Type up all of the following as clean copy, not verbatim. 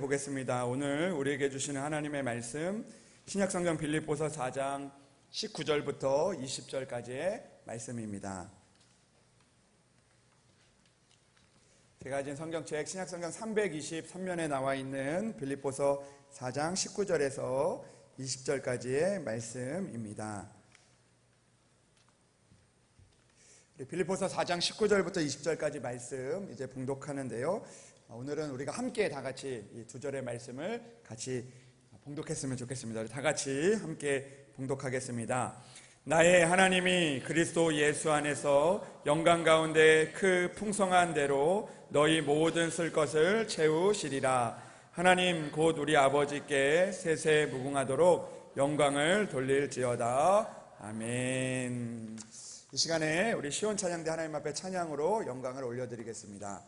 보겠습니다. 오늘 우리에게 주시는 하나님의 말씀 신약성경 빌립보서 4장 19절부터 20절까지의 말씀입니다. 제가 가진 성경책 신약성경 323면에 나와 있는 빌립보서 4장 19절에서 20절까지의 말씀입니다. 빌립보서 4장 19절부터 20절까지 말씀 이제 봉독하는데요. 오늘은 우리가 함께 다 같이 이 두 절의 말씀을 같이 봉독했으면 좋겠습니다. 다 같이 함께 봉독하겠습니다. 나의 하나님이 그리스도 예수 안에서 영광 가운데 그 풍성한 대로 너희 모든 쓸 것을 채우시리라. 하나님 곧 우리 아버지께 세세 무궁하도록 영광을 돌릴지어다. 아멘. 이 시간에 우리 시온 찬양대 하나님 앞에 찬양으로 영광을 올려드리겠습니다.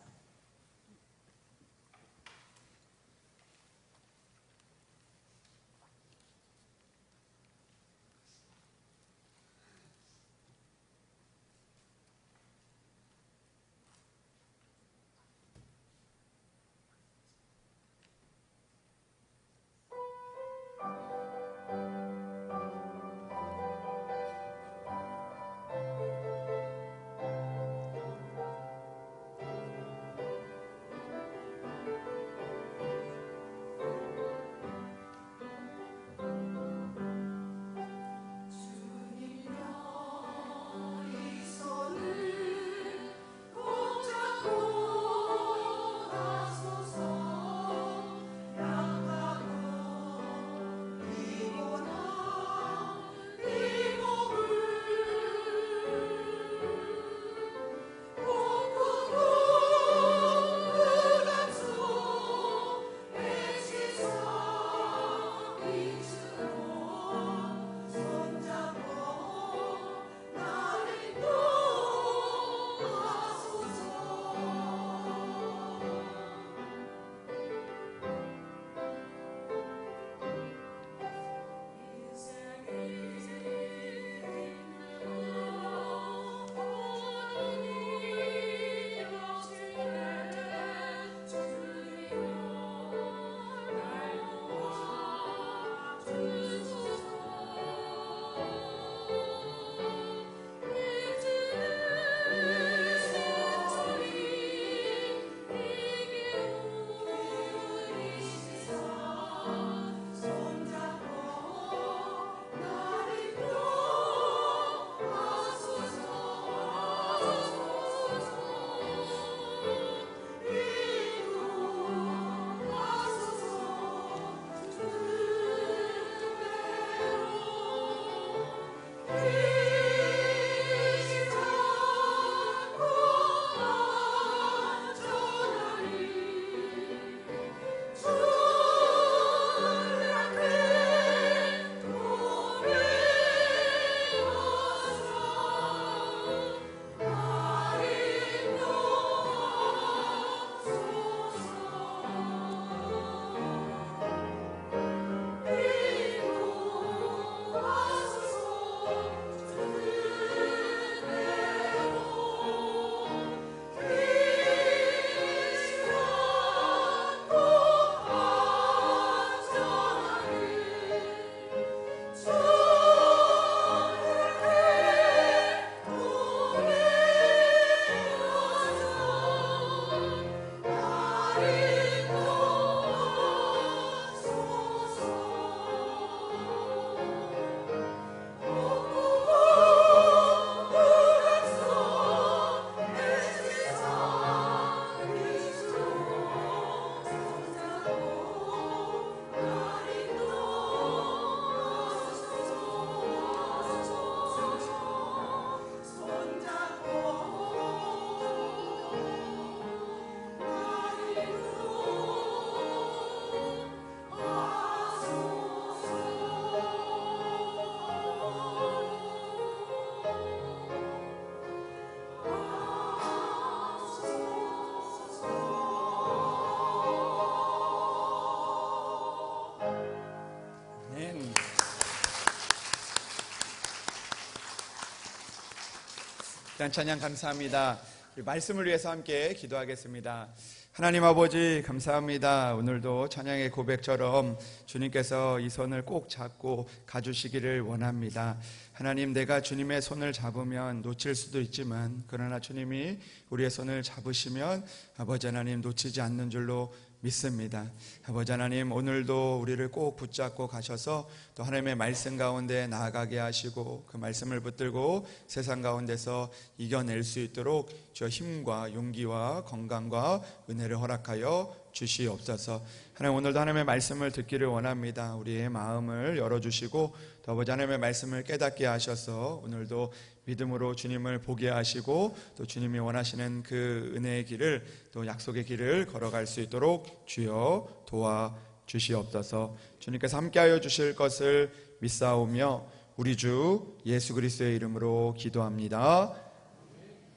일단 찬양 감사합니다. 말씀을 위해서 함께 기도하겠습니다. 하나님 아버지 감사합니다. 오늘도 찬양의 고백처럼 주님께서 이 손을 꼭 잡고 가주시기를 원합니다. 하나님, 내가 주님의 손을 잡으면 놓칠 수도 있지만 그러나 주님이 우리의 손을 잡으시면 아버지 하나님 놓치지 않는 줄로 믿습니다. 아버지 하나님, 오늘도 우리를 꼭 붙잡고 가셔서 또 하나님의 말씀 가운데 나아가게 하시고 그 말씀을 붙들고 세상 가운데서 이겨낼 수 있도록 주의 힘과 용기와 건강과 은혜를 허락하여 주시옵소서. 하나님, 오늘도 하나님의 말씀을 듣기를 원합니다. 우리의 마음을 열어주시고 또 아버지 하나님의 말씀을 깨닫게 하셔서 오늘도 믿음으로 주님을 보게 하시고 또 주님이 원하시는 그 은혜의 길을 또 약속의 길을 걸어갈 수 있도록 주여 도와주시옵소서. 주님께서 함께하여 주실 것을 믿사오며 우리 주 예수 그리스도의 이름으로 기도합니다.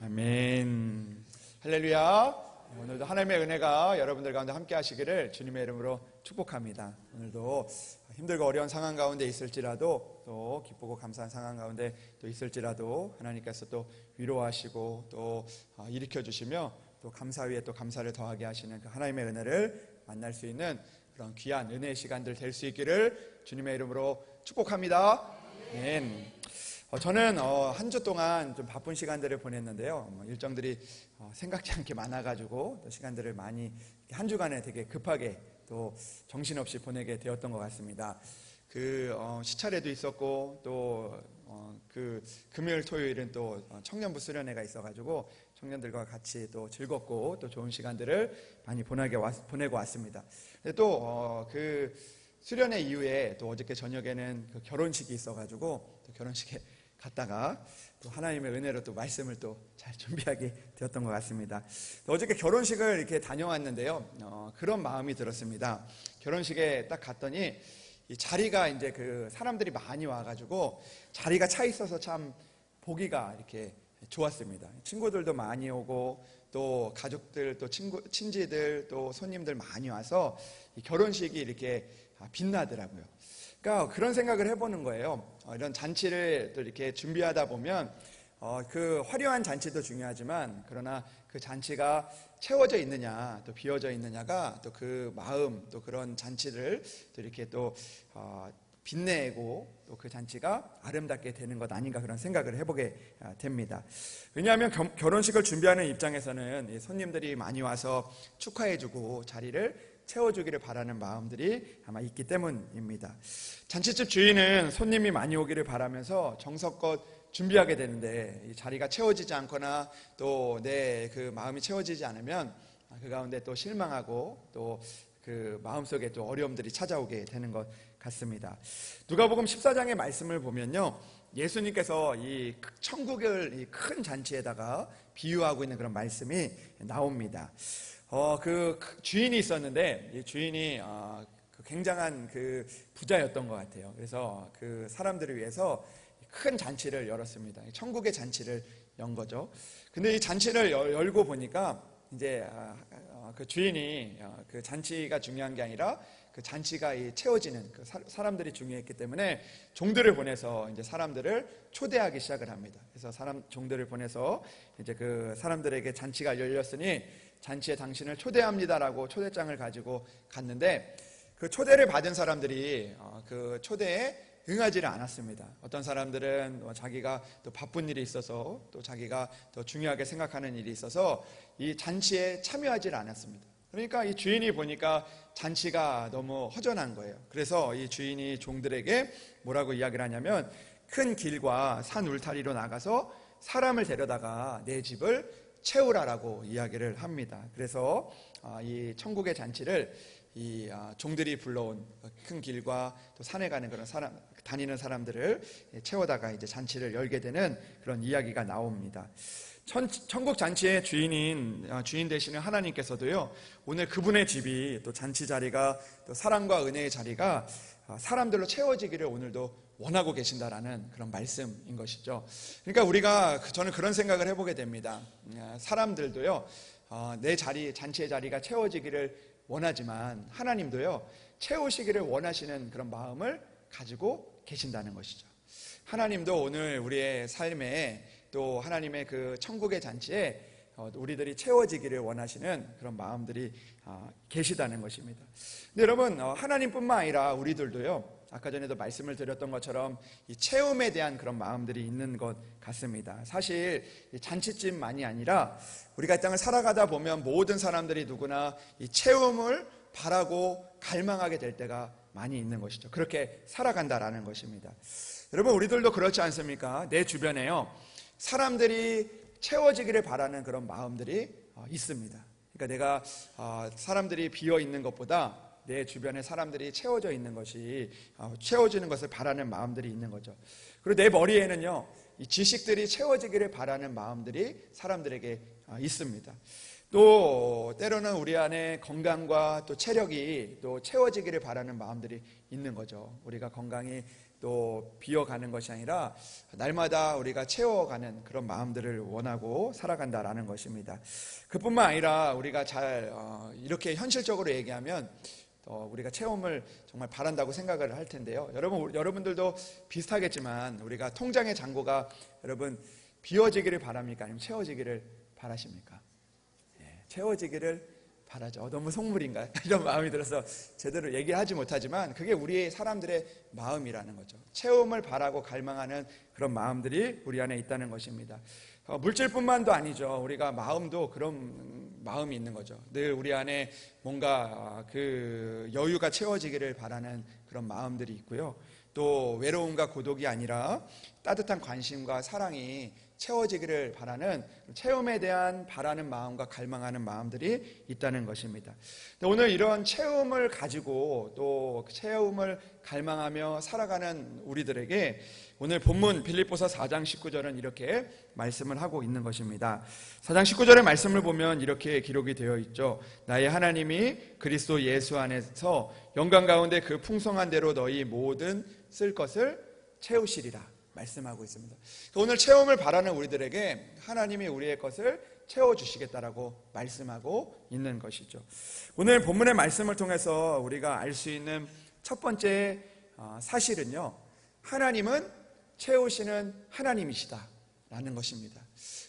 아멘. 할렐루야. 오늘도 하나님의 은혜가 여러분들 가운데 함께 하시기를 주님의 이름으로 축복합니다. 오늘도 힘들고 어려운 상황 가운데 있을지라도 또 기쁘고 감사한 상황 가운데 또 있을지라도 하나님께서 또 위로하시고 또 일으켜 주시며 또 감사 위에 또 감사를 더하게 하시는 그 하나님의 은혜를 만날 수 있는 그런 귀한 은혜의 시간들 될 수 있기를 주님의 이름으로 축복합니다. 아멘. 저는 한 주 동안 좀 바쁜 시간들을 보냈는데요. 일정들이 생각지 않게 많아가지고 또 시간들을 많이 한 주간에 되게 급하게 또 정신없이 보내게 되었던 것 같습니다. 그 시차례도 있었고 또 그 금요일 토요일은 또 청년부 수련회가 있어가지고 청년들과 같이 또 즐겁고 또 좋은 시간들을 많이 보내고 왔습니다. 또 그 수련회 이후에 또 어저께 저녁에는 그 결혼식이 있어가지고 또 결혼식에 갔다가 또 하나님의 은혜로 또 말씀을 또 잘 준비하게 되었던 것 같습니다. 어저께 결혼식을 이렇게 다녀왔는데요. 그런 마음이 들었습니다. 결혼식에 딱 갔더니 이 자리가 이제 그 사람들이 많이 와가지고 자리가 차 있어서 참 보기가 이렇게 좋았습니다. 친구들도 많이 오고 또 가족들 또 친지들 또 손님들 많이 와서 이 결혼식이 이렇게 빛나더라고요. 그러니까 그런 생각을 해보는 거예요. 이런 잔치를 또 이렇게 준비하다 보면 그 화려한 잔치도 중요하지만 그러나 그 잔치가 채워져 있느냐 또 비어져 있느냐가 또 그 마음 또 그런 잔치를 또 이렇게 또 빛내고 또 그 잔치가 아름답게 되는 것 아닌가 그런 생각을 해보게 됩니다. 왜냐하면 결혼식을 준비하는 입장에서는 손님들이 많이 와서 축하해주고 자리를 채워주기를 바라는 마음들이 아마 있기 때문입니다. 잔치집 주인은 손님이 많이 오기를 바라면서 정성껏 준비하게 되는데 이 자리가 채워지지 않거나 또 내 그 마음이 채워지지 않으면 그 가운데 또 실망하고 또 그 마음속에 또 어려움들이 찾아오게 되는 것 같습니다. 누가복음 14장의 말씀을 보면요, 예수님께서 이 천국을 이 큰 잔치에다가 비유하고 있는 그런 말씀이 나옵니다. 그 주인이 있었는데 이 주인이 굉장한 그 부자였던 것 같아요. 그래서 그 사람들을 위해서 큰 잔치를 열었습니다. 천국의 잔치를 연 거죠. 근데 이 잔치를 열고 보니까 이제 그 주인이 그 잔치가 중요한 게 아니라 그 잔치가 채워지는 그 사람들이 중요했기 때문에 종들을 보내서 이제 사람들을 초대하기 시작을 합니다. 그래서 종들을 보내서 이제 그 사람들에게 잔치가 열렸으니 잔치에 당신을 초대합니다라고 초대장을 가지고 갔는데 그 초대를 받은 사람들이 그 초대에 응하지를 않았습니다. 어떤 사람들은 자기가 또 바쁜 일이 있어서 또 자기가 더 중요하게 생각하는 일이 있어서 이 잔치에 참여하지를 않았습니다. 그러니까 이 주인이 보니까 잔치가 너무 허전한 거예요. 그래서 이 주인이 종들에게 뭐라고 이야기를 하냐면 큰 길과 산 울타리로 나가서 사람을 데려다가 내 집을 채우라라고 이야기를 합니다. 그래서 이 천국의 잔치를 이 종들이 불러온 큰 길과 또 산에 가는 그런 다니는 사람들을 채워다가 이제 잔치를 열게 되는 그런 이야기가 나옵니다. 천국 잔치의 주인 되시는 하나님께서도요, 오늘 그분의 집이 또 잔치 자리가 또 사랑과 은혜의 자리가 사람들로 채워지기를 오늘도 원하고 계신다라는 그런 말씀인 것이죠. 그러니까 저는 그런 생각을 해보게 됩니다. 사람들도요, 내 잔치의 자리가 채워지기를 원하지만 하나님도요, 채우시기를 원하시는 그런 마음을 가지고 계신다는 것이죠. 하나님도 오늘 우리의 삶에 또 하나님의 그 천국의 잔치에 우리들이 채워지기를 원하시는 그런 마음들이 계시다는 것입니다. 근데 여러분, 하나님뿐만 아니라 우리들도요, 아까 전에도 말씀을 드렸던 것처럼 이 체험에 대한 그런 마음들이 있는 것 같습니다. 사실 잔치집만이 아니라 우리가 이 땅을 살아가다 보면 모든 사람들이 누구나 이 체험을 바라고 갈망하게 될 때가 많이 있는 것이죠. 그렇게 살아간다라는 것입니다. 여러분, 우리들도 그렇지 않습니까? 내 주변에요, 사람들이 채워지기를 바라는 그런 마음들이 있습니다. 그러니까 내가 사람들이 비어 있는 것보다 내 주변에 사람들이 채워져 있는 것이, 채워지는 것을 바라는 마음들이 있는 거죠. 그리고 내 머리에는요, 이 지식들이 채워지기를 바라는 마음들이 사람들에게 있습니다. 또 때로는 우리 안에 건강과 또 체력이 또 채워지기를 바라는 마음들이 있는 거죠. 우리가 건강이 또 비어가는 것이 아니라 날마다 우리가 채워가는 그런 마음들을 원하고 살아간다라는 것입니다. 그뿐만 아니라 우리가 잘 이렇게 현실적으로 얘기하면 우리가 체험을 정말 바란다고 생각을 할 텐데요. 여러분들도 비슷하겠지만 우리가 통장의 잔고가 여러분 비워지기를 바랍니까? 아니면 채워지기를 바라십니까? 채워지기를 바라죠. 너무 속물인가요? 이런 마음이 들어서 제대로 얘기하지 못하지만 그게 우리 사람들의 마음이라는 거죠. 체험을 바라고 갈망하는 그런 마음들이 우리 안에 있다는 것입니다. 물질뿐만도 아니죠. 우리가 마음도 그런 마음이 있는 거죠. 늘 우리 안에 뭔가 그 여유가 채워지기를 바라는 그런 마음들이 있고요. 또 외로움과 고독이 아니라 따뜻한 관심과 사랑이 채워지기를 바라는, 체험에 대한 바라는 마음과 갈망하는 마음들이 있다는 것입니다. 오늘 이런 체험을 가지고 또 체험을 갈망하며 살아가는 우리들에게 오늘 본문 빌립보서 4장 19절은 이렇게 말씀을 하고 있는 것입니다. 4장 19절의 말씀을 보면 이렇게 기록이 되어 있죠. 나의 하나님이 그리스도 예수 안에서 영광 가운데 그 풍성한 대로 너희 모든 쓸 것을 채우시리라 말씀하고 있습니다. 오늘 체험을 바라는 우리들에게 하나님이 우리의 것을 채워주시겠다라고 말씀하고 있는 것이죠. 오늘 본문의 말씀을 통해서 우리가 알 수 있는 첫 번째 사실은요, 하나님은 채우시는 하나님이시다라는 것입니다.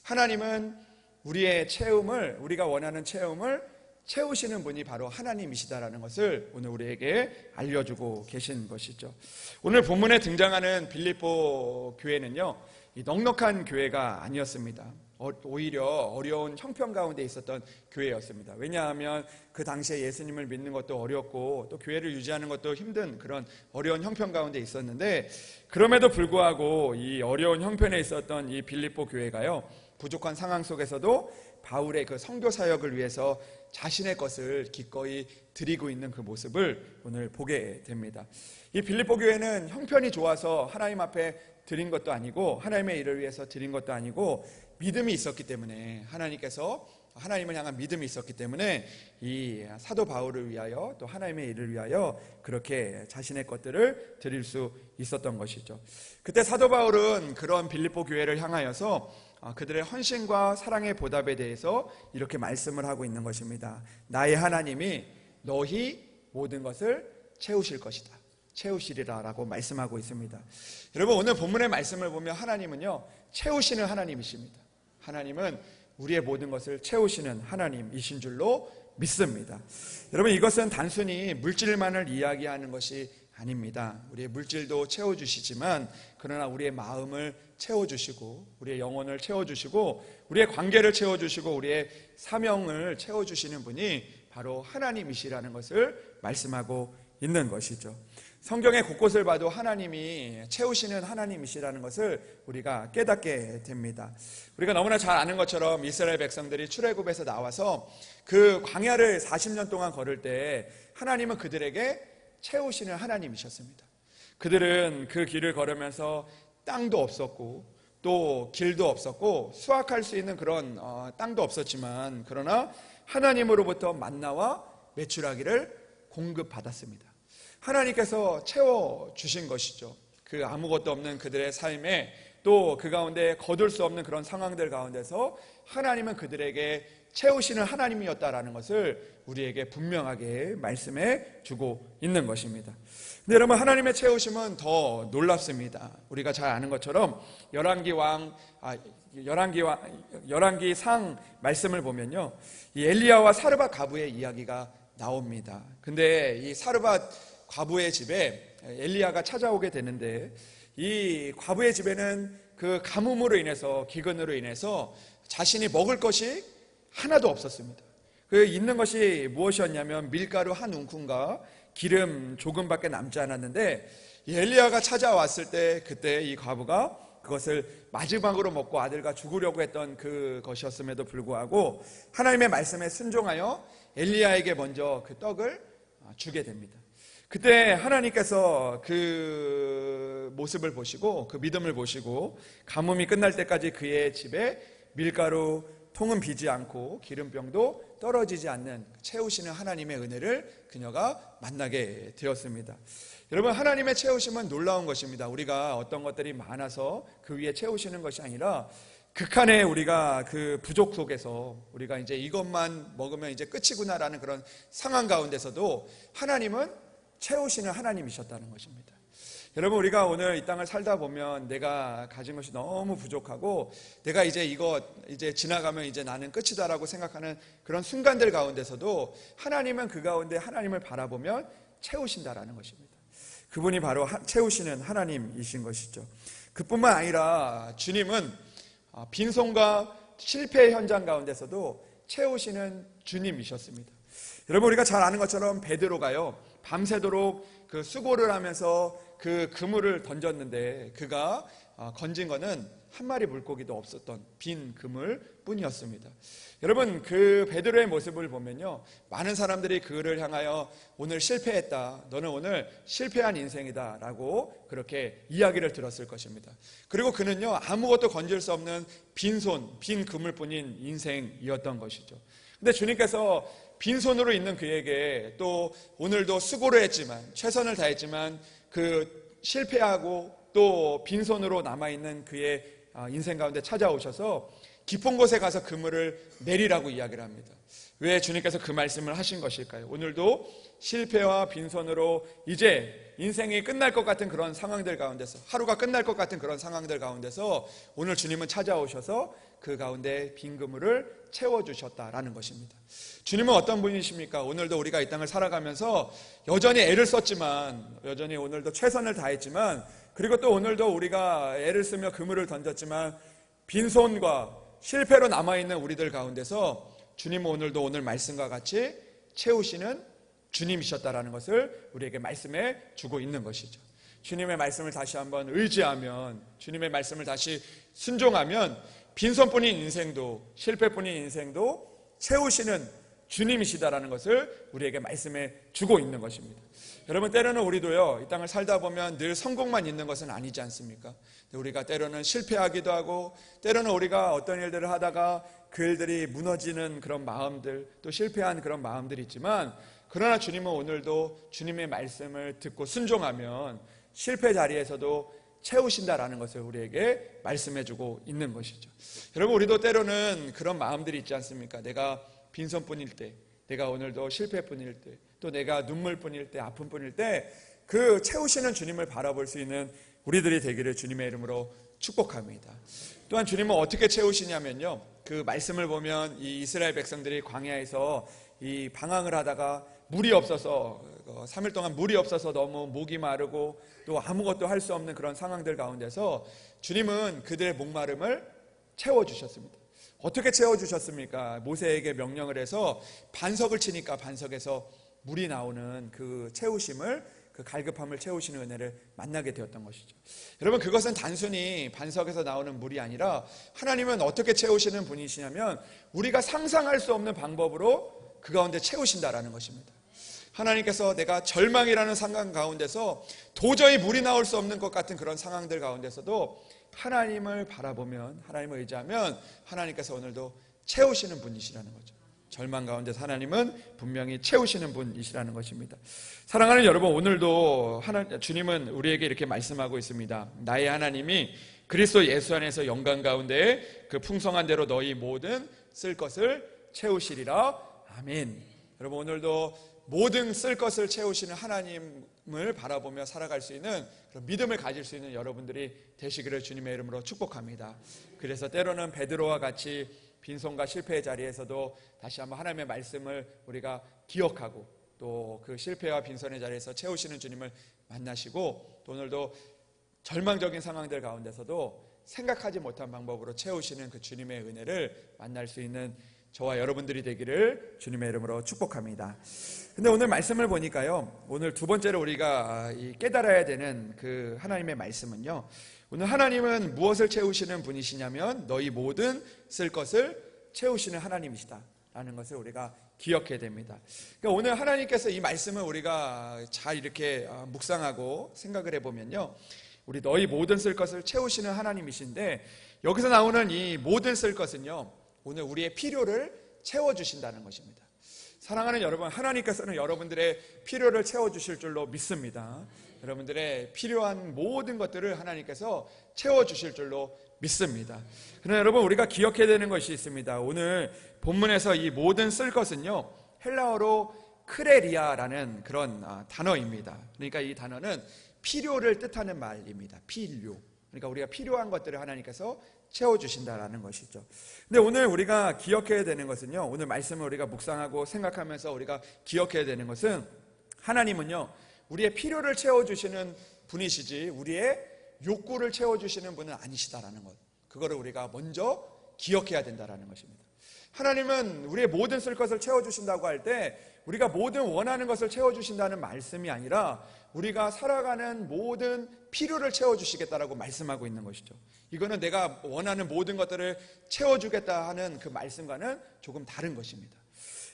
하나님은 우리의 체험을, 우리가 원하는 체험을 채우시는 분이 바로 하나님이시다라는 것을 오늘 우리에게 알려주고 계신 것이죠. 오늘 본문에 등장하는 빌립보 교회는요, 이 넉넉한 교회가 아니었습니다. 오히려 어려운 형편 가운데 있었던 교회였습니다. 왜냐하면 그 당시에 예수님을 믿는 것도 어렵고 또 교회를 유지하는 것도 힘든 그런 어려운 형편 가운데 있었는데, 그럼에도 불구하고 이 어려운 형편에 있었던 이 빌립보 교회가요, 부족한 상황 속에서도 바울의 그 선교 사역을 위해서 자신의 것을 기꺼이 드리고 있는 그 모습을 오늘 보게 됩니다. 이 빌립보 교회는 형편이 좋아서 하나님 앞에 드린 것도 아니고 하나님의 일을 위해서 드린 것도 아니고 믿음이 있었기 때문에, 하나님을 향한 믿음이 있었기 때문에 이 사도 바울을 위하여 또 하나님의 일을 위하여 그렇게 자신의 것들을 드릴 수 있었던 것이죠. 그때 사도 바울은 그런 빌립보 교회를 향하여서 그들의 헌신과 사랑의 보답에 대해서 이렇게 말씀을 하고 있는 것입니다. 나의 하나님이 너희 모든 것을 채우실 것이다, 채우시리라 라고 말씀하고 있습니다. 여러분, 오늘 본문의 말씀을 보면 하나님은요, 채우시는 하나님이십니다. 하나님은 우리의 모든 것을 채우시는 하나님이신 줄로 믿습니다. 여러분, 이것은 단순히 물질만을 이야기하는 것이 아닙니다. 우리의 물질도 채워주시지만 그러나 우리의 마음을 채워주시고 우리의 영혼을 채워주시고 우리의 관계를 채워주시고 우리의 사명을 채워주시는 분이 바로 하나님이시라는 것을 말씀하고 있는 것이죠. 성경의 곳곳을 봐도 하나님이 채우시는 하나님이시라는 것을 우리가 깨닫게 됩니다. 우리가 너무나 잘 아는 것처럼 이스라엘 백성들이 출애굽에서 나와서 그 광야를 40년 동안 걸을 때 하나님은 그들에게 채우시는 하나님이셨습니다. 그들은 그 길을 걸으면서 땅도 없었고 또 길도 없었고 수확할 수 있는 그런 땅도 없었지만 그러나 하나님으로부터 만나와 메추라기를 공급받았습니다. 하나님께서 채워주신 것이죠. 그 아무것도 없는 그들의 삶에 또 그 가운데 거둘 수 없는 그런 상황들 가운데서 하나님은 그들에게 채우시는 하나님이었다라는 것을 우리에게 분명하게 말씀해 주고 있는 것입니다. 근데 여러분, 하나님의 채우심은 더 놀랍습니다. 우리가 잘 아는 것처럼 열왕기 상 말씀을 보면요, 이 엘리야와 사르밧 과부의 이야기가 나옵니다. 근데 이 사르밧 과부의 집에 엘리야가 찾아오게 되는데, 이 과부의 집에는 그 가뭄으로 인해서, 기근으로 인해서 자신이 먹을 것이 하나도 없었습니다. 그 있는 것이 무엇이었냐면 밀가루 한 움큼과 기름 조금밖에 남지 않았는데, 이 엘리야가 찾아왔을 때 그때 이 과부가 그것을 마지막으로 먹고 아들과 죽으려고 했던 그것이었음에도 불구하고 하나님의 말씀에 순종하여 엘리야에게 먼저 그 떡을 주게 됩니다. 그때 하나님께서 그 모습을 보시고, 그 믿음을 보시고, 가뭄이 끝날 때까지 그의 집에 밀가루 통은 비지 않고 기름병도 떨어지지 않는 채우시는 하나님의 은혜를 그녀가 만나게 되었습니다. 여러분, 하나님의 채우심은 놀라운 것입니다. 우리가 어떤 것들이 많아서 그 위에 채우시는 것이 아니라, 극한의 우리가 그 부족 속에서 우리가 이제 이것만 먹으면 이제 끝이구나라는 그런 상황 가운데서도 하나님은 채우시는 하나님이셨다는 것입니다. 여러분, 우리가 오늘 이 땅을 살다 보면 내가 가진 것이 너무 부족하고 내가 이제 지나가면 이제 나는 끝이다라고 생각하는 그런 순간들 가운데서도 하나님은 그 가운데 하나님을 바라보면 채우신다라는 것입니다. 그분이 바로 채우시는 하나님이신 것이죠. 그뿐만 아니라 주님은 빈손과 실패의 현장 가운데서도 채우시는 주님이셨습니다. 여러분, 우리가 잘 아는 것처럼 베드로가요, 밤새도록 그 수고를 하면서 그 그물을 던졌는데 그가 건진 거는 한 마리 물고기도 없었던 빈 그물 뿐이었습니다. 여러분, 그 베드로의 모습을 보면요, 많은 사람들이 그를 향하여 오늘 실패했다, 너는 오늘 실패한 인생이다 라고 그렇게 이야기를 들었을 것입니다. 그리고 그는요, 아무것도 건질 수 없는 빈손, 빈 그물뿐인 인생이었던 것이죠. 근데 주님께서 빈손으로 있는 그에게 또 오늘도 수고를 했지만, 최선을 다했지만 그 실패하고 또 빈손으로 남아있는 그의 인생 가운데 찾아오셔서 깊은 곳에 가서 그물을 내리라고 이야기를 합니다. 왜 주님께서 그 말씀을 하신 것일까요? 오늘도 실패와 빈손으로 이제 인생이 끝날 것 같은 그런 상황들 가운데서, 하루가 끝날 것 같은 그런 상황들 가운데서 오늘 주님은 찾아오셔서 그 가운데 빈 그물을 채워주셨다라는 것입니다. 주님은 어떤 분이십니까? 오늘도 우리가 이 땅을 살아가면서 여전히 애를 썼지만, 여전히 오늘도 최선을 다했지만, 그리고 또 오늘도 우리가 애를 쓰며 그물을 던졌지만 빈손과 실패로 남아있는 우리들 가운데서 주님은 오늘도 오늘 말씀과 같이 채우시는 주님이셨다라는 것을 우리에게 말씀해 주고 있는 것이죠. 주님의 말씀을 다시 한번 의지하면, 주님의 말씀을 다시 순종하면 빈손뿐인 인생도, 실패뿐인 인생도 채우시는 주님이시다라는 것을 우리에게 말씀해 주고 있는 것입니다. 여러분, 때로는 우리도요, 이 땅을 살다 보면 늘 성공만 있는 것은 아니지 않습니까? 우리가 때로는 실패하기도 하고, 때로는 우리가 어떤 일들을 하다가 그 일들이 무너지는 그런 마음들, 또 실패한 그런 마음들이 있지만, 그러나 주님은 오늘도 주님의 말씀을 듣고 순종하면 실패 자리에서도 채우신다라는 것을 우리에게 말씀해주고 있는 것이죠. 여러분, 우리도 때로는 그런 마음들이 있지 않습니까? 내가 빈손뿐일 때, 내가 오늘도 실패뿐일 때, 또 내가 눈물뿐일 때, 아픔뿐일 때 그 채우시는 주님을 바라볼 수 있는 우리들이 되기를 주님의 이름으로 축복합니다. 또한 주님은 어떻게 채우시냐면요, 그 말씀을 보면 이 이스라엘 백성들이 광야에서 이 방황을 하다가 물이 없어서 3일 동안 물이 없어서 너무 목이 마르고 또 아무것도 할 수 없는 그런 상황들 가운데서 주님은 그들의 목마름을 채워주셨습니다. 어떻게 채워주셨습니까? 모세에게 명령을 해서 반석을 치니까 반석에서 물이 나오는 그 채우심을, 그 갈급함을 채우시는 은혜를 만나게 되었던 것이죠. 여러분, 그것은 단순히 반석에서 나오는 물이 아니라 하나님은 어떻게 채우시는 분이시냐면 우리가 상상할 수 없는 방법으로 그 가운데 채우신다라는 것입니다. 하나님께서 내가 절망이라는 상황 가운데서 도저히 물이 나올 수 없는 것 같은 그런 상황들 가운데서도 하나님을 바라보면, 하나님을 의지하면 하나님께서 오늘도 채우시는 분이시라는 거죠. 절망 가운데서 하나님은 분명히 채우시는 분이시라는 것입니다. 사랑하는 여러분, 오늘도 주님은 우리에게 이렇게 말씀하고 있습니다. 나의 하나님이 그리스도 예수 안에서 영광 가운데 그 풍성한 대로 너희 모든 쓸 것을 채우시리라. 아멘. 여러분, 오늘도 모든 쓸 것을 채우시는 하나님을 바라보며 살아갈 수 있는 그런 믿음을 가질 수 있는 여러분들이 되시기를 주님의 이름으로 축복합니다. 그래서 때로는 베드로와 같이 빈손과 실패의 자리에서도 다시 한번 하나님의 말씀을 우리가 기억하고 또 그 실패와 빈손의 자리에서 채우시는 주님을 만나시고, 또 오늘도 절망적인 상황들 가운데서도 생각하지 못한 방법으로 채우시는 그 주님의 은혜를 만날 수 있는 저와 여러분들이 되기를 주님의 이름으로 축복합니다. 근데 오늘 말씀을 보니까요, 오늘 두 번째로 우리가 깨달아야 되는 그 하나님의 말씀은요, 오늘 하나님은 무엇을 채우시는 분이시냐면 너희 모든 쓸 것을 채우시는 하나님이시다 라는 것을 우리가 기억해야 됩니다. 그러니까 오늘 하나님께서 이 말씀을 우리가 잘 이렇게 묵상하고 생각을 해보면요, 우리 너희 모든 쓸 것을 채우시는 하나님이신데, 여기서 나오는 이 모든 쓸 것은요, 오늘 우리의 필요를 채워주신다는 것입니다. 사랑하는 여러분, 하나님께서는 여러분들의 필요를 채워주실 줄로 믿습니다. 여러분들의 필요한 모든 것들을 하나님께서 채워주실 줄로 믿습니다. 그러나 여러분, 우리가 기억해야 되는 것이 있습니다. 오늘 본문에서 이 모든 쓸 것은요, 헬라어로 크레리아라는 그런 단어입니다. 그러니까 이 단어는 필요를 뜻하는 말입니다. 필요. 그러니까 우리가 필요한 것들을 하나님께서 채워주신다라는 것이죠. 근데 오늘 우리가 기억해야 되는 것은요, 오늘 말씀을 우리가 묵상하고 생각하면서 우리가 기억해야 되는 것은, 하나님은요, 우리의 필요를 채워주시는 분이시지 우리의 욕구를 채워주시는 분은 아니시다라는 것, 그거를 우리가 먼저 기억해야 된다라는 것입니다. 하나님은 우리의 모든 쓸 것을 채워주신다고 할 때 우리가 모든 원하는 것을 채워주신다는 말씀이 아니라 우리가 살아가는 모든 필요를 채워주시겠다라고 말씀하고 있는 것이죠. 이거는 내가 원하는 모든 것들을 채워주겠다 하는 그 말씀과는 조금 다른 것입니다.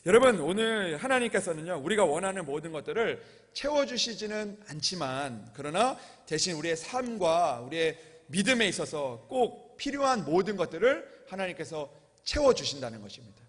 여러분, 오늘 하나님께서는요, 우리가 원하는 모든 것들을 채워주시지는 않지만, 그러나 대신 우리의 삶과 우리의 믿음에 있어서 꼭 필요한 모든 것들을 하나님께서 채워주신다는 것입니다.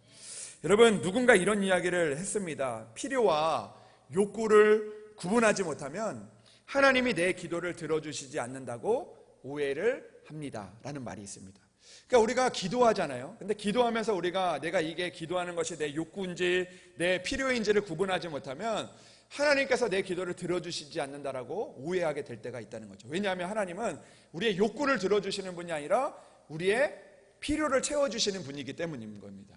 여러분, 누군가 이런 이야기를 했습니다. 필요와 욕구를 구분하지 못하면 하나님이 내 기도를 들어주시지 않는다고 오해를 합니다 라는 말이 있습니다. 그러니까 우리가 기도하잖아요. 근데 기도하면서 우리가 내가 이게 기도하는 것이 내 욕구인지 내 필요인지를 구분하지 못하면 하나님께서 내 기도를 들어주시지 않는다라고 오해하게 될 때가 있다는 거죠. 왜냐하면 하나님은 우리의 욕구를 들어주시는 분이 아니라 우리의 필요를 채워주시는 분이기 때문인 겁니다.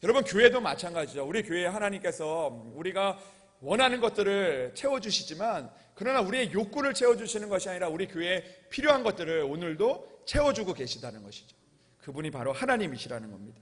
여러분, 교회도 마찬가지죠. 우리 교회에 하나님께서 우리가 원하는 것들을 채워주시지만, 그러나 우리의 욕구를 채워주시는 것이 아니라 우리 교회에 필요한 것들을 오늘도 채워주고 계시다는 것이죠. 그분이 바로 하나님이시라는 겁니다.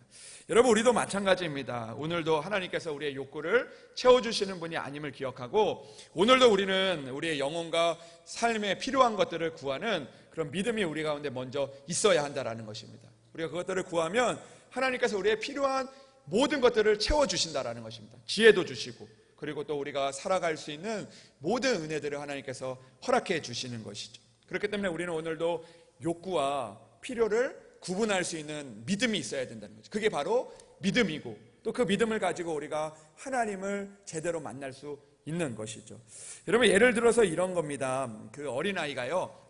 여러분, 우리도 마찬가지입니다. 오늘도 하나님께서 우리의 욕구를 채워주시는 분이 아님을 기억하고, 오늘도 우리는 우리의 영혼과 삶에 필요한 것들을 구하는 그런 믿음이 우리 가운데 먼저 있어야 한다는 것입니다. 우리가 그것들을 구하면 하나님께서 우리의 필요한 모든 것들을 채워주신다는 것입니다. 지혜도 주시고, 그리고 또 우리가 살아갈 수 있는 모든 은혜들을 하나님께서 허락해 주시는 것이죠. 그렇기 때문에 우리는 오늘도 욕구와 필요를 구분할 수 있는 믿음이 있어야 된다는 거죠. 그게 바로 믿음이고, 또 그 믿음을 가지고 우리가 하나님을 제대로 만날 수 있는 것이죠. 여러분, 예를 들어서 이런 겁니다. 그 어린아이가요,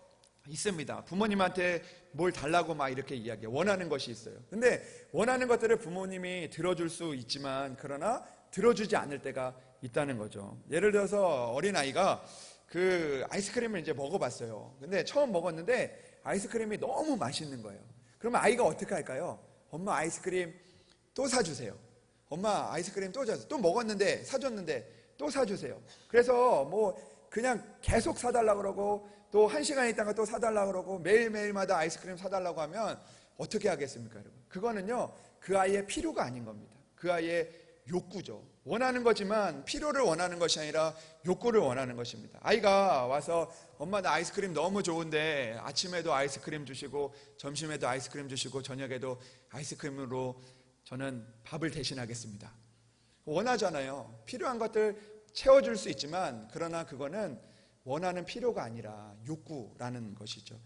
있습니다. 부모님한테 뭘 달라고 막 이렇게 이야기해요. 원하는 것이 있어요. 근데 원하는 것들을 부모님이 들어줄 수 있지만, 그러나 들어주지 않을 때가 있다는 거죠. 예를 들어서 어린아이가 그 아이스크림을 이제 먹어봤어요. 근데 처음 먹었는데 아이스크림이 너무 맛있는 거예요. 그러면 아이가 어떻게 할까요? 엄마 아이스크림 또 사주세요. 엄마 아이스크림 또 사주세요. 또 먹었는데 사줬는데 또 사주세요. 그래서 뭐 그냥 계속 사달라고 그러고, 또 1시간 있다가 또 사달라고 그러고, 매일매일마다 아이스크림 사달라고 하면 어떻게 하겠습니까, 여러분? 그거는요, 그 아이의 필요가 아닌 겁니다. 그 아이의 욕구죠. 원하는 거지만 필요를 원하는 것이 아니라 욕구를 원하는 것입니다. 아이가 와서 엄마 나 아이스크림 너무 좋은데 아침에도 아이스크림 주시고 점심에도 아이스크림 주시고 저녁에도 아이스크림으로 저는 밥을 대신하겠습니다. 원하잖아요. 필요한 것들 채워줄 수 있지만, 그러나 그거는 원하는 필요가 아니라 욕구라는 것이죠.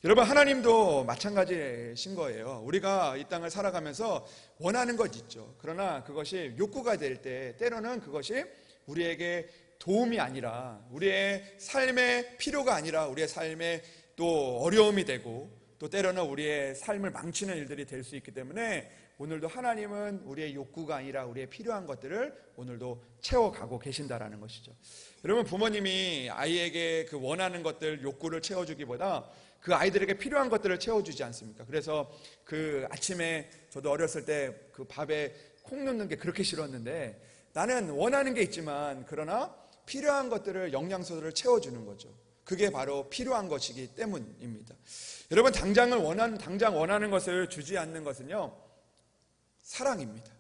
여러분, 하나님도 마찬가지신 거예요. 우리가 이 땅을 살아가면서 원하는 것 있죠. 그러나 그것이 욕구가 될 때 때로는 그것이 우리에게 도움이 아니라, 우리의 삶의 필요가 아니라 우리의 삶에 또 어려움이 되고, 또 때로는 우리의 삶을 망치는 일들이 될 수 있기 때문에 오늘도 하나님은 우리의 욕구가 아니라 우리의 필요한 것들을 오늘도 채워가고 계신다라는 것이죠. 여러분, 부모님이 아이에게 그 원하는 것들, 욕구를 채워주기보다 그 아이들에게 필요한 것들을 채워주지 않습니까? 그래서 그 아침에 저도 어렸을 때 그 밥에 콩 넣는 게 그렇게 싫었는데, 나는 원하는 게 있지만 그러나 필요한 것들을, 영양소들을 채워주는 거죠. 그게 바로 필요한 것이기 때문입니다. 여러분, 당장 원하는 것을 주지 않는 것은요, 사랑입니다.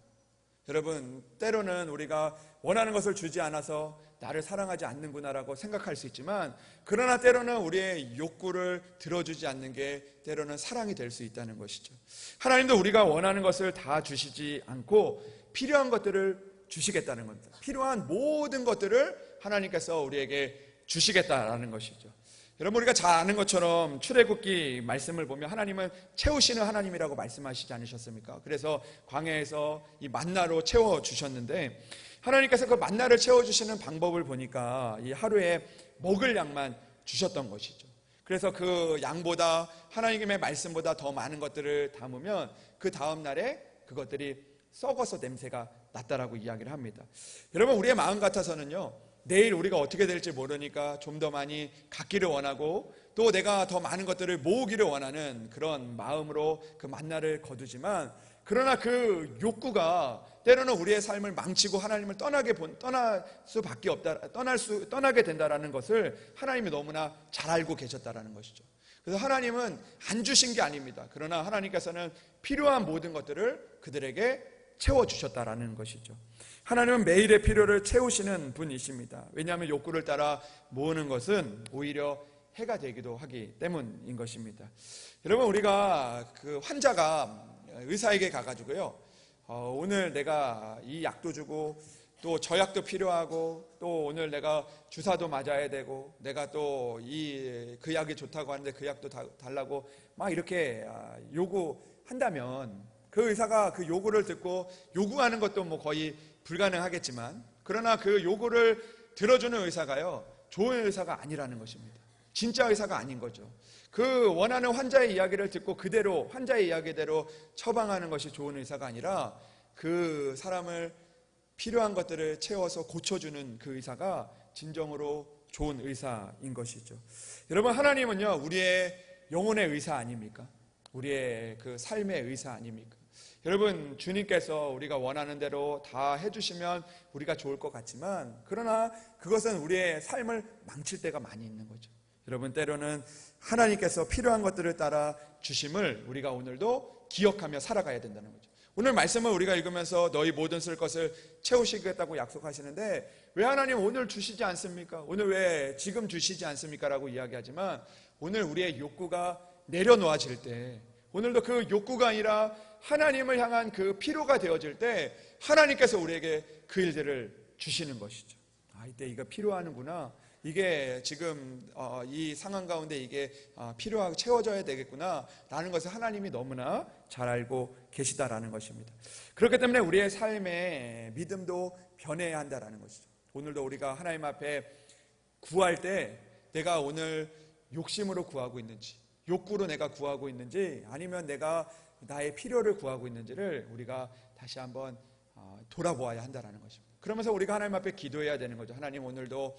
여러분, 때로는 우리가 원하는 것을 주지 않아서 나를 사랑하지 않는구나라고 생각할 수 있지만, 그러나 때로는 우리의 욕구를 들어주지 않는 게 때로는 사랑이 될 수 있다는 것이죠. 하나님도 우리가 원하는 것을 다 주시지 않고 필요한 것들을 주시겠다는 겁니다. 필요한 모든 것들을 하나님께서 우리에게 주시겠다라는 것이죠. 여러분, 우리가 잘 아는 것처럼 출애굽기 말씀을 보면 하나님은 채우시는 하나님이라고 말씀하시지 않으셨습니까? 그래서 광야에서 이 만나로 채워주셨는데, 하나님께서 그 만나를 채워주시는 방법을 보니까 이 하루에 먹을 양만 주셨던 것이죠. 그래서 그 양보다, 하나님의 말씀보다 더 많은 것들을 담으면 그 다음 날에 그것들이 썩어서 냄새가 났다라고 이야기를 합니다. 여러분, 우리의 마음 같아서는요, 내일 우리가 어떻게 될지 모르니까 좀 더 많이 갖기를 원하고, 또 내가 더 많은 것들을 모으기를 원하는 그런 마음으로 그 만나를 거두지만, 그러나 그 욕구가 때로는 우리의 삶을 망치고 하나님을 떠나게 된다라는 것을 하나님이 너무나 잘 알고 계셨다라는 것이죠. 그래서 하나님은 안 주신 게 아닙니다. 그러나 하나님께서는 필요한 모든 것들을 그들에게 채워주셨다라는 것이죠. 하나님은 매일의 필요를 채우시는 분이십니다. 왜냐하면 욕구를 따라 모으는 것은 오히려 해가 되기도 하기 때문인 것입니다. 여러분, 우리가 그 환자가 의사에게 가가지고요, 오늘 내가 이 약도 주고 또 저 약도 필요하고 또 오늘 내가 주사도 맞아야 되고 내가 또 그 약이 좋다고 하는데 그 약도 달라고 막 이렇게 요구한다면, 그 의사가 그 요구를 듣고, 요구하는 것도 뭐 거의 불가능하겠지만, 그러나 그 요구를 들어주는 의사가요, 좋은 의사가 아니라는 것입니다. 진짜 의사가 아닌 거죠. 그 원하는 환자의 이야기를 듣고 그대로 환자의 이야기대로 처방하는 것이 좋은 의사가 아니라, 그 사람을 필요한 것들을 채워서 고쳐주는 그 의사가 진정으로 좋은 의사인 것이죠. 여러분, 하나님은요, 우리의 영혼의 의사 아닙니까? 우리의 그 삶의 의사 아닙니까? 여러분, 주님께서 우리가 원하는 대로 다 해주시면 우리가 좋을 것 같지만, 그러나 그것은 우리의 삶을 망칠 때가 많이 있는 거죠. 여러분, 때로는 하나님께서 필요한 것들을 따라 주심을 우리가 오늘도 기억하며 살아가야 된다는 거죠. 오늘 말씀을 우리가 읽으면서 너희 모든 쓸 것을 채우시겠다고 약속하시는데, 왜 하나님 오늘 주시지 않습니까? 오늘 왜 지금 주시지 않습니까? 라고 이야기하지만, 오늘 우리의 욕구가 내려놓아질 때, 오늘도 그 욕구가 아니라 하나님을 향한 그 필요가 되어질 때 하나님께서 우리에게 그 일들을 주시는 것이죠. 이때 이거 필요하는구나, 이게 지금 이 상황 가운데 이게 필요하고 채워져야 되겠구나 라는 것을 하나님이 너무나 잘 알고 계시다라는 것입니다. 그렇기 때문에 우리의 삶의 믿음도 변해야 한다라는 것이죠. 오늘도 우리가 하나님 앞에 구할 때 내가 오늘 욕심으로 구하고 있는지, 욕구로 내가 구하고 있는지, 아니면 내가 나의 필요를 구하고 있는지를 우리가 다시 한번 돌아보아야 한다는 것입니다. 그러면서 우리가 하나님 앞에 기도해야 되는 거죠. 하나님, 오늘도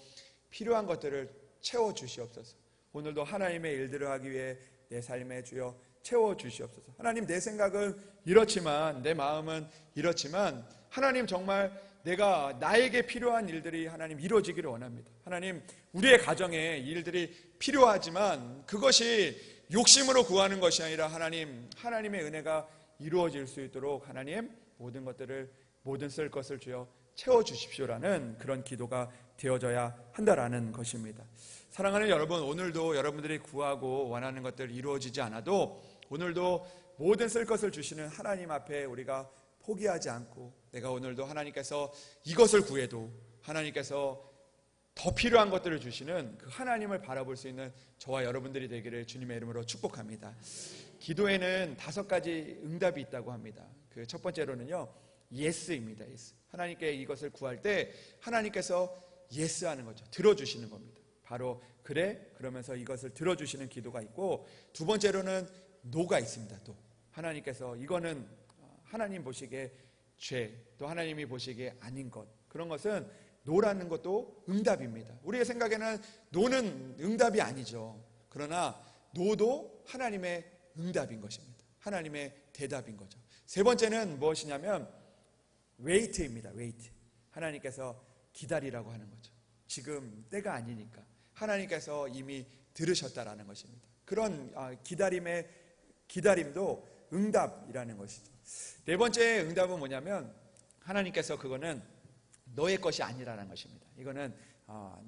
필요한 것들을 채워주시옵소서. 오늘도 하나님의 일들을 하기 위해 내 삶에 주여 채워주시옵소서. 하나님, 내 생각은 이렇지만, 내 마음은 이렇지만, 하나님 정말 내가 나에게 필요한 일들이 하나님 이루어지기를 원합니다. 하나님, 우리의 가정에 일들이 필요하지만 그것이 욕심으로 구하는 것이 아니라 하나님의 은혜가 이루어질 수 있도록 하나님 모든 쓸 것을 주여 채워주십시오라는 그런 기도가 되어져야 한다라는 것입니다. 사랑하는 여러분, 오늘도 여러분들이 구하고 원하는 것들 이루어지지 않아도 오늘도 모든 쓸 것을 주시는 하나님 앞에 우리가 포기하지 않고, 내가 오늘도 하나님께서 이것을 구해도 하나님께서 더 필요한 것들을 주시는 그 하나님을 바라볼 수 있는 저와 여러분들이 되기를 주님의 이름으로 축복합니다. 기도에는 5가지 응답이 있다고 합니다. 그 첫 번째로는요, 예스입니다. 예스. 하나님께 이것을 구할 때 하나님께서 예스하는 거죠. 들어주시는 겁니다. 바로 그래? 그러면서 이것을 들어주시는 기도가 있고, 두 번째로는 노가 있습니다. 또 하나님께서 이거는 하나님 보시기에 죄, 또 하나님이 보시기에 아닌 것, 그런 것은 노라는 것도 응답입니다. 우리의 생각에는 노는 응답이 아니죠. 그러나 노도 하나님의 응답인 것입니다. 하나님의 대답인 거죠. 세 번째는 무엇이냐면 웨이트입니다. 웨이트. 하나님께서 기다리라고 하는 거죠. 지금 때가 아니니까 하나님께서 이미 들으셨다라는 것입니다. 그런 기다림도 응답이라는 것이죠. 네 번째 응답은 뭐냐면 하나님께서 그거는 너의 것이 아니라는 것입니다. 이거는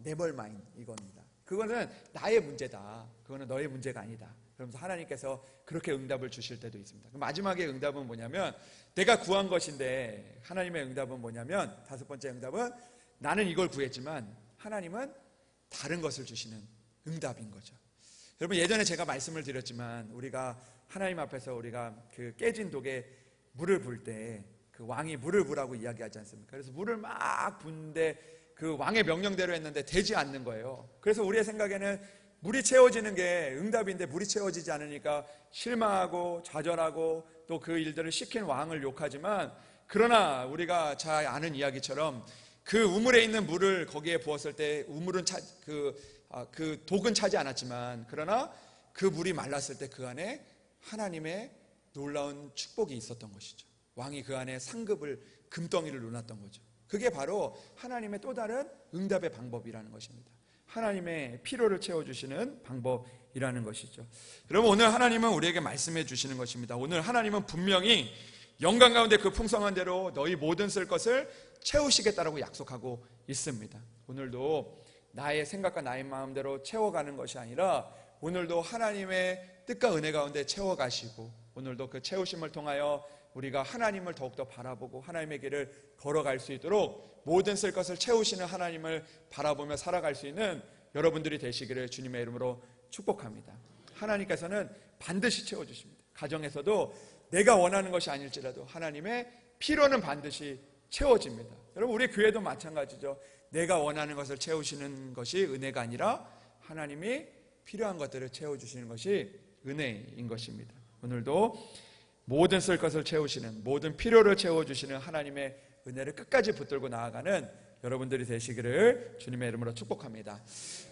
never mind 이겁니다. 그거는 나의 문제다. 그거는 너의 문제가 아니다. 그러면서 하나님께서 그렇게 응답을 주실 때도 있습니다. 마지막에 응답은 뭐냐면 내가 구한 것인데 하나님의 응답은 뭐냐면 다섯 번째 응답은 나는 이걸 구했지만 하나님은 다른 것을 주시는 응답인 거죠. 여러분 예전에 제가 말씀을 드렸지만 우리가 하나님 앞에서 우리가 그 깨진 독에 물을 부을 때 그 왕이 물을 부라고 이야기하지 않습니까? 그래서 물을 막 부는데 그 왕의 명령대로 했는데 되지 않는 거예요. 그래서 우리의 생각에는 물이 채워지는 게 응답인데 물이 채워지지 않으니까 실망하고 좌절하고 또 그 일들을 시킨 왕을 욕하지만 그러나 우리가 잘 아는 이야기처럼 그 우물에 있는 물을 거기에 부었을 때 우물은 그 독은 차지 않았지만 그러나 그 물이 말랐을 때 그 안에 하나님의 놀라운 축복이 있었던 것이죠. 왕이 그 안에 상급을 금덩이를 놓았던 거죠. 그게 바로 하나님의 또 다른 응답의 방법이라는 것입니다. 하나님의 필요를 채워주시는 방법이라는 것이죠. 여러분 오늘 하나님은 우리에게 말씀해 주시는 것입니다. 오늘 하나님은 분명히 영광 가운데 그 풍성한 대로 너희 모든 쓸 것을 채우시겠다라고 약속하고 있습니다. 오늘도 나의 생각과 나의 마음대로 채워가는 것이 아니라 오늘도 하나님의 뜻과 은혜 가운데 채워가시고 오늘도 그 채우심을 통하여 우리가 하나님을 더욱더 바라보고 하나님의 길을 걸어갈 수 있도록 모든 쓸 것을 채우시는 하나님을 바라보며 살아갈 수 있는 여러분들이 되시기를 주님의 이름으로 축복합니다. 하나님께서는 반드시 채워주십니다. 가정에서도 내가 원하는 것이 아닐지라도 하나님의 필요는 반드시 채워집니다. 여러분 우리 교회도 마찬가지죠. 내가 원하는 것을 채우시는 것이 은혜가 아니라 하나님이 필요한 것들을 채워주시는 것이 은혜인 것입니다. 오늘도 모든 쓸 것을 채우시는 모든 필요를 채워주시는 하나님의 은혜를 끝까지 붙들고 나아가는 여러분들이 되시기를 주님의 이름으로 축복합니다.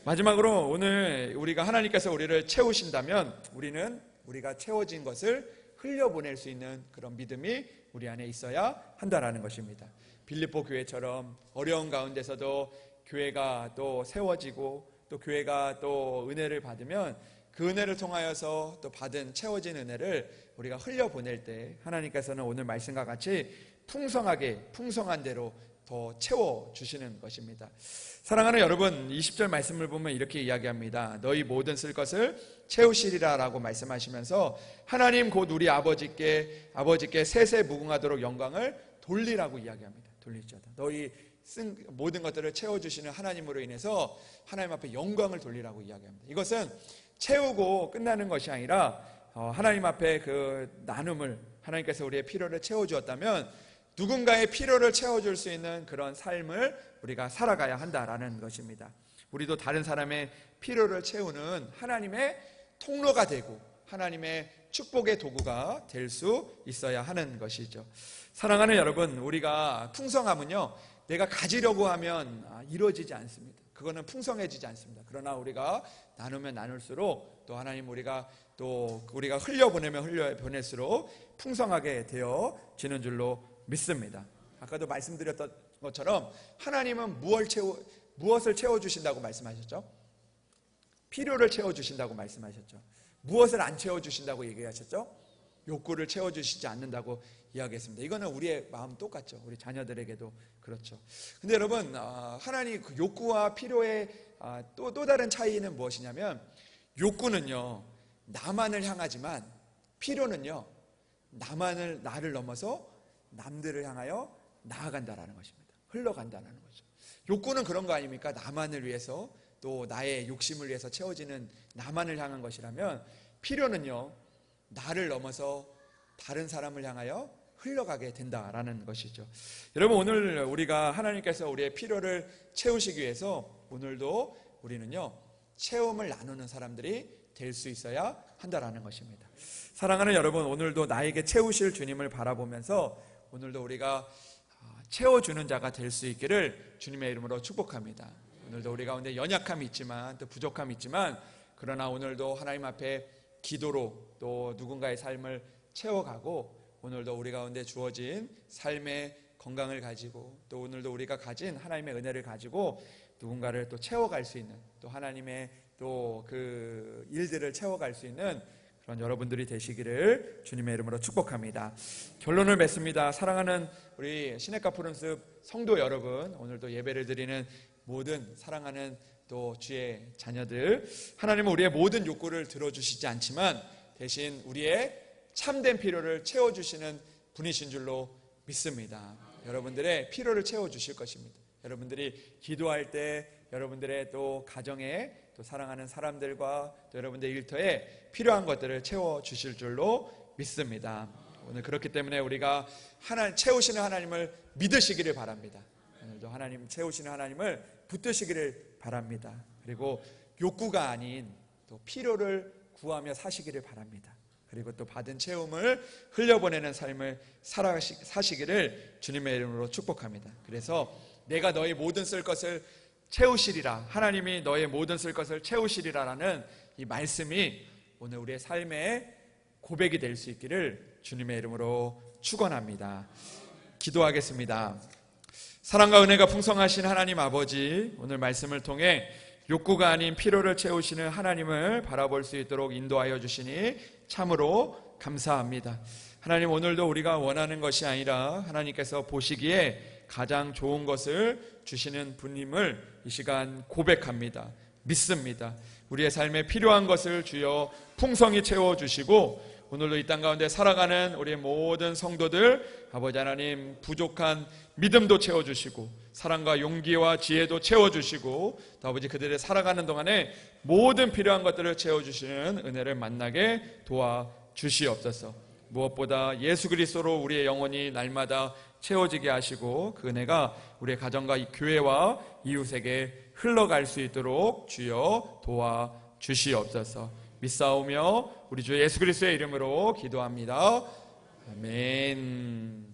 마지막으로 오늘 우리가 하나님께서 우리를 채우신다면 우리는 우리가 채워진 것을 흘려보낼 수 있는 그런 믿음이 우리 안에 있어야 한다라는 것입니다. 빌립보 교회처럼 어려운 가운데서도 교회가 또 세워지고 또 교회가 또 은혜를 받으면 그 은혜를 통하여서 또 받은 채워진 은혜를 우리가 흘려보낼 때 하나님께서는 오늘 말씀과 같이 풍성하게 풍성한 대로 더 채워주시는 것입니다. 사랑하는 여러분 20절 말씀을 보면 이렇게 이야기합니다. 너희 모든 쓸 것을 채우시리라 라고 말씀하시면서 하나님 곧 우리 아버지께 세세 무궁하도록 영광을 돌리라고 이야기합니다. 돌릴지어다. 너희 쓴 모든 것들을 채워주시는 하나님으로 인해서 하나님 앞에 영광을 돌리라고 이야기합니다. 이것은 채우고 끝나는 것이 아니라 하나님 앞에 그 나눔을 하나님께서 우리의 필요를 채워주었다면 누군가의 필요를 채워줄 수 있는 그런 삶을 우리가 살아가야 한다라는 것입니다. 우리도 다른 사람의 필요를 채우는 하나님의 통로가 되고 하나님의 축복의 도구가 될 수 있어야 하는 것이죠. 사랑하는 여러분, 우리가 풍성함은요 내가 가지려고 하면 이루어지지 않습니다. 그거는 풍성해지지 않습니다. 그러나 우리가 나누면 나눌수록 또 하나님 우리가 흘려보내면 흘려보낼수록 풍성하게 되어지는 줄로 믿습니다. 아까도 말씀드렸던 것처럼 하나님은 무엇을 채워주신다고 말씀하셨죠? 필요를 채워주신다고 말씀하셨죠. 무엇을 안 채워주신다고 얘기하셨죠? 욕구를 채워주시지 않는다고 이야기했습니다. 이거는 우리의 마음 똑같죠. 우리 자녀들에게도 그렇죠. 근데 여러분 하나님 그 욕구와 필요의 또 다른 차이는 무엇이냐면 욕구는요 나만을 향하지만 필요는요 나를 넘어서 남들을 향하여 나아간다라는 것입니다. 흘러간다라는 거죠. 욕구는 그런 거 아닙니까? 나만을 위해서 또 나의 욕심을 위해서 채워지는 나만을 향한 것이라면 필요는요 나를 넘어서 다른 사람을 향하여 흘러가게 된다라는 것이죠. 여러분 오늘 우리가 하나님께서 우리의 필요를 채우시기 위해서 오늘도 우리는요 체험을 나누는 사람들이 될 수 있어야 한다라는 것입니다. 사랑하는 여러분, 오늘도 나에게 채우실 주님을 바라보면서 오늘도 우리가 채워주는 자가 될 수 있기를 주님의 이름으로 축복합니다. 오늘도 우리 가운데 연약함이 있지만 또 부족함이 있지만 그러나 오늘도 하나님 앞에 기도로 또 누군가의 삶을 채워가고 오늘도 우리 가운데 주어진 삶의 건강을 가지고 또 오늘도 우리가 가진 하나님의 은혜를 가지고 누군가를 또 채워갈 수 있는 또 하나님의 또 그 일들을 채워갈 수 있는 그런 여러분들이 되시기를 주님의 이름으로 축복합니다. 결론을 맺습니다. 사랑하는 우리 시냇가 푸른숲 성도 여러분, 오늘도 예배를 드리는 모든 사랑하는 또 주의 자녀들, 하나님은 우리의 모든 욕구를 들어주시지 않지만 대신 우리의 참된 필요를 채워주시는 분이신 줄로 믿습니다. 여러분들의 필요를 채워주실 것입니다. 여러분들이 기도할 때 여러분들의 또 가정에 또 사랑하는 사람들과 또 여러분들의 일터에 필요한 것들을 채워주실 줄로 믿습니다. 오늘 그렇기 때문에 우리가 채우시는 하나님을 믿으시기를 바랍니다. 오늘도 하나님 채우시는 하나님을 붙드시기를 바랍니다. 그리고 욕구가 아닌 또 필요를 구하며 사시기를 바랍니다. 그리고 또 받은 채움을 흘려보내는 삶을 사시기를 주님의 이름으로 축복합니다. 그래서 내가 너의 모든 쓸 것을 채우시리라, 하나님이 너의 모든 쓸 것을 채우시리라라는 이 말씀이 오늘 우리의 삶의 고백이 될 수 있기를 주님의 이름으로 축원합니다. 기도하겠습니다. 사랑과 은혜가 풍성하신 하나님 아버지, 오늘 말씀을 통해 욕구가 아닌 필요를 채우시는 하나님을 바라볼 수 있도록 인도하여 주시니 참으로 감사합니다. 하나님, 오늘도 우리가 원하는 것이 아니라 하나님께서 보시기에 가장 좋은 것을 주시는 분임을 이 시간 고백합니다. 믿습니다. 우리의 삶에 필요한 것을 주여 풍성히 채워주시고 오늘도 이 땅 가운데 살아가는 우리의 모든 성도들 아버지 하나님 부족한 믿음도 채워주시고 사랑과 용기와 지혜도 채워주시고 또 아버지 그들의 살아가는 동안에 모든 필요한 것들을 채워주시는 은혜를 만나게 도와주시옵소서. 무엇보다 예수 그리스도로 우리의 영혼이 날마다 채워지게 하시고 그 은혜가 우리의 가정과 이 교회와 이웃에게 흘러갈 수 있도록 주여 도와주시옵소서. 믿사오며 우리 주 예수 그리스도의 이름으로 기도합니다. 아멘.